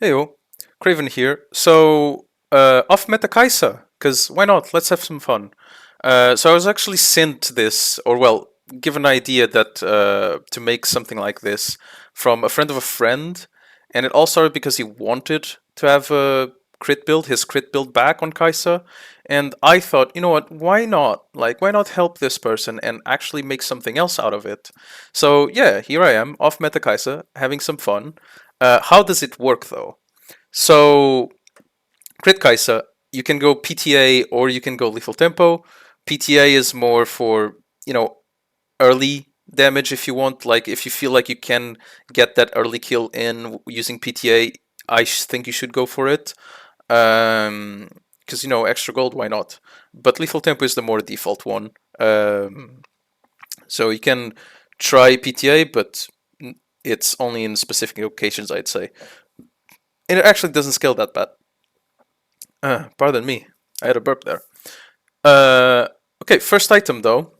Heyo, Craven here. So, off meta Kaisa, because why not? Let's have some fun. So I was actually sent this, or well, given an idea that to make something like this from a friend of a friend, and it all started because he wanted to have a his crit build back on Kaisa, and I thought, you know what, why not? Like, why not help this person and actually make something else out of it? So yeah, here I am, off meta Kaisa, having some fun. How does it work though? So, Crit Kaisa, you can go PTA or you can go Lethal Tempo. PTA is more for, you know, early damage if you want. Like, if you feel like you can get that early kill in using PTA, I think you should go for it. Because, extra gold, why not? But Lethal Tempo is the more default one. So you can try PTA, but it's only in specific occasions, I'd say. And it actually doesn't scale that bad. Pardon me. I had a burp there. Uh, okay, first item though.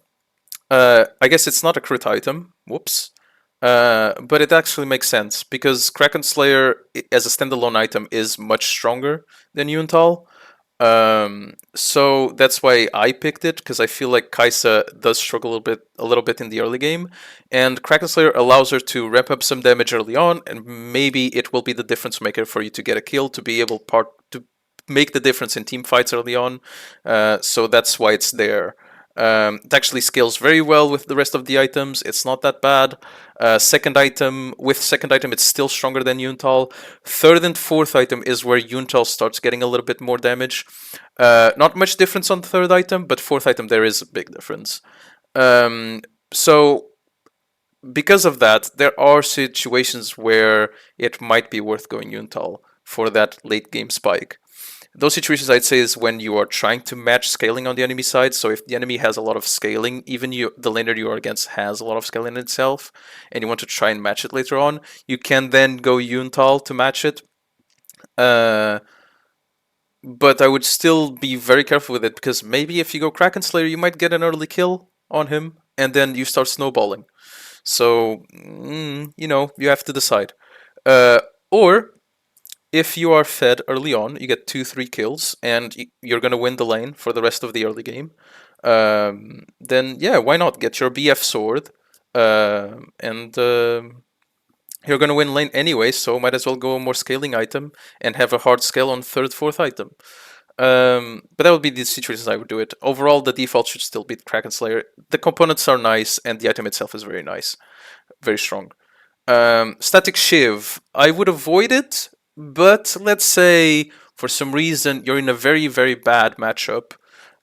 I guess it's not a crit item. Whoops. But it actually makes sense because Kraken Slayer as a standalone item is much stronger than Yuntal. So that's why I picked it because I feel like Kaisa does struggle a little bit in the early game, and Kraken Slayer allows her to ramp up some damage early on, and maybe it will be the difference maker for you to get a kill to be able to make the difference in team fights early on. So that's why it's there. It actually scales very well with the rest of the items. It's not that bad. Second item, it's still stronger than Yuntal. Third and fourth item is where Yuntal starts getting a little bit more damage. Not much difference on the third item, but fourth item there is a big difference. So because of that, there are situations where it might be worth going Yuntal for that late game spike. Those situations I'd say is when you are trying to match scaling on the enemy side. So if the enemy has a lot of scaling, even the laner you are against has a lot of scaling itself, and you want to try and match it later on, you can then go Yuntal to match it. But I would still be very careful with it because maybe if you go Kraken Slayer, you might get an early kill on him, and then you start snowballing. So you have to decide. Or if you are fed early on, you get 2-3 kills, and you're gonna win the lane for the rest of the early game. Then yeah, why not get your BF sword, and you're gonna win lane anyway, so might as well go a more scaling item and have a hard scale on third, fourth item. But that would be the situations I would do it. Overall, the default should still be Kraken Slayer. The components are nice, and the item itself is very nice, very strong. Static Shiv, I would avoid it, but let's say for some reason you're in a very, very bad matchup,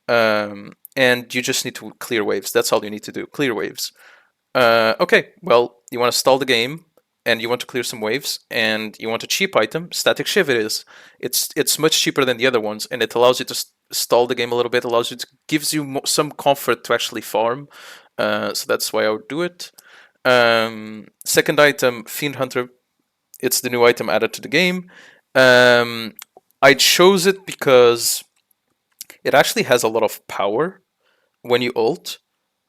and you just need to clear waves. That's all you need to do, clear waves. Okay, well, you want to stall the game, and you want to clear some waves, and you want a cheap item, Static Shiv it is. It's much cheaper than the other ones, and it allows you to stall the game a little bit, gives you some comfort to actually farm. So that's why I would do it. Second item, Fiend Hunter. It's the new item added to the game. I chose it because it actually has a lot of power when you ult,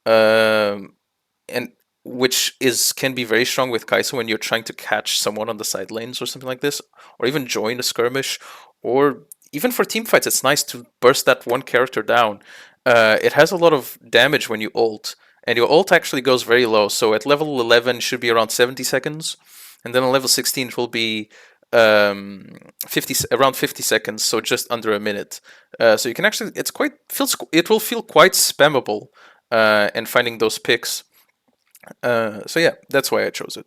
and which can be very strong with Kai'Sa when you're trying to catch someone on the side lanes or something like this, or even join a skirmish, or even for team fights. It's nice to burst that one character down. It has a lot of damage when you ult, and your ult actually goes very low. So at level 11 it should be around 70 seconds, and then on level 16 it will be around 50 seconds, so just under a minute. So you can actually, it will feel quite spammable, and finding those picks. So yeah, that's why I chose it.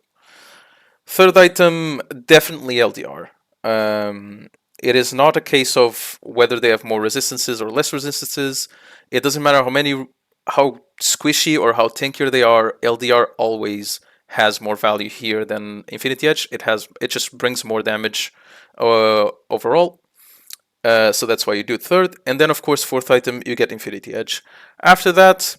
Third item, definitely LDR. It is not a case of whether they have more resistances or less resistances. It doesn't matter how squishy or how tankier they are. LDR always has more value here than Infinity Edge. It just brings more damage overall. So that's why you do it third. And then of course fourth item you get Infinity Edge. After that,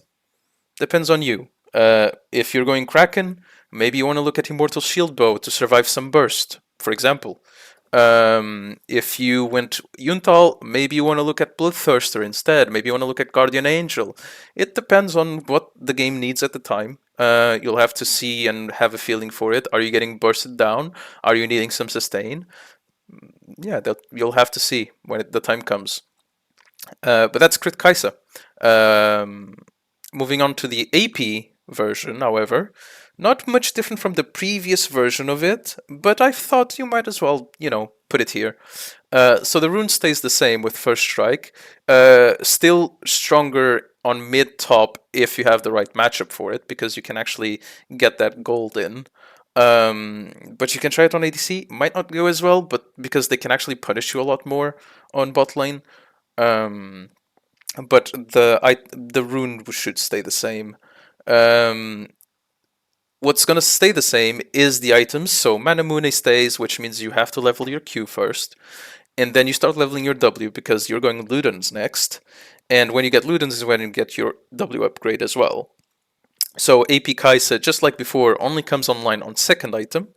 depends on you. If you're going Kraken, maybe you want to look at Immortal Shield Bow to survive some burst, for example. If you went Yuntal, maybe you want to look at Bloodthirster instead. Maybe you want to look at Guardian Angel. It depends on what the game needs at the time. You'll have to see and have a feeling for it. Are you getting bursted down? Are you needing some sustain? yeah, that you'll have to see when the time comes. But that's Crit Kaisa. Um, Moving on to the AP version, however, not much different from the previous version of it, but I thought you might as well, put it here. So the rune stays the same with First Strike, still stronger on mid top if you have the right matchup for it, because you can actually get that gold in. But you can try it on ADC. Might not go as well, but because they can actually punish you a lot more on bot lane. Um, but the rune should stay the same. Um, what's gonna stay the same is the items. So Manamune stays, which means you have to level your Q first, and then you start leveling your W because you're going Ludens next. And when you get Ludens is when you get your W upgrade as well. So AP Kaisa, just like before, only comes online on second item.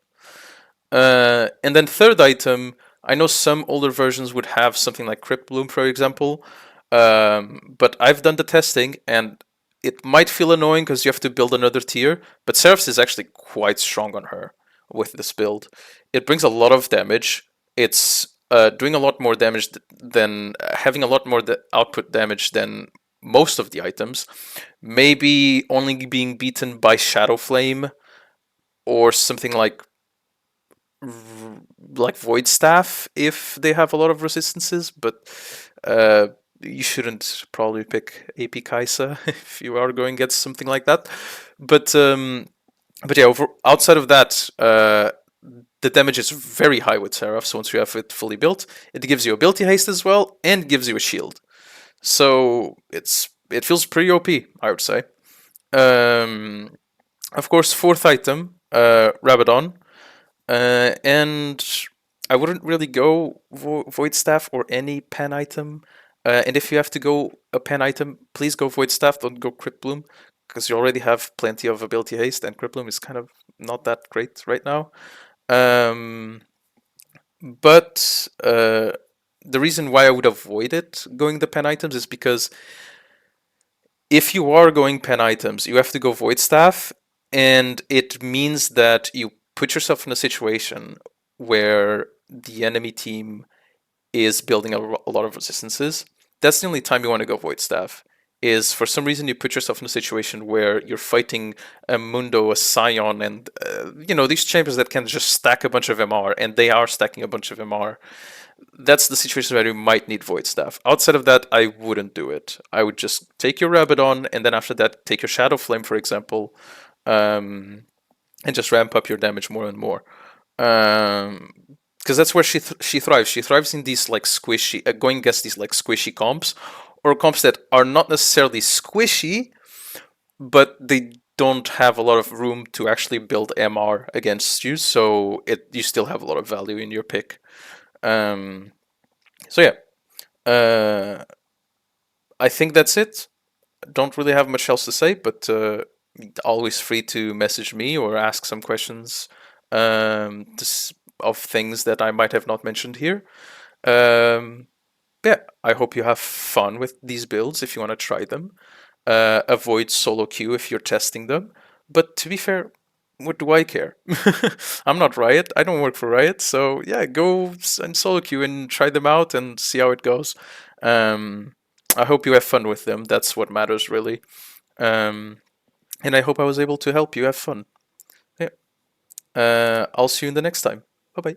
And then third item, I know some older versions would have something like Crypt Bloom, for example, but I've done the testing and it might feel annoying because you have to build another tier, but Seraphs is actually quite strong on her with this build. It brings a lot of damage. It's doing a lot more damage than having a lot more output damage than most of the items. Maybe only being beaten by Shadow Flame or something like Void Staff if they have a lot of resistances, but you shouldn't probably pick AP Kaisa if you are going against something like that. But yeah, outside of that, the damage is very high with Seraph. So once you have it fully built, it gives you ability haste as well and gives you a shield. So it feels pretty OP, I would say. Of course, fourth item, Rabadon. And I wouldn't really go Void Staff or any pen item. And if you have to go a pen item, please go Void Staff, don't go Crypt Bloom, because you already have plenty of ability haste, and Crypt Bloom is kind of not that great right now. But the reason why I would avoid it going the pen items is because if you are going pen items, you have to go Void Staff, and it means that you put yourself in a situation where the enemy team is building a lot of resistances. That's the only time you want to go Void Staff. Is for some reason you put yourself in a situation where you're fighting a Mundo, a Scion, and these champions that can just stack a bunch of MR, and they are stacking a bunch of MR. That's the situation where you might need Void Staff. Outside of that, I wouldn't do it. I would just take your Rabadon, and then after that, take your Shadow Flame, for example, and just ramp up your damage more and more. Because that's where she thrives. She thrives in these like squishy, going against these like squishy comps, or comps that are not necessarily squishy, but they don't have a lot of room to actually build MR against you. So you still have a lot of value in your pick. So yeah, I think that's it. Don't really have much else to say, but always free to message me or ask some questions of things that I might have not mentioned here. Yeah, I hope you have fun with these builds if you want to try them. Avoid solo queue if you're testing them. But to be fair, what do I care? I'm not Riot. I don't work for Riot. So yeah, go and solo queue and try them out and see how it goes. I hope you have fun with them. That's what matters, really. And I hope I was able to help you have fun. Yeah. I'll see you in the next time. Bye bye.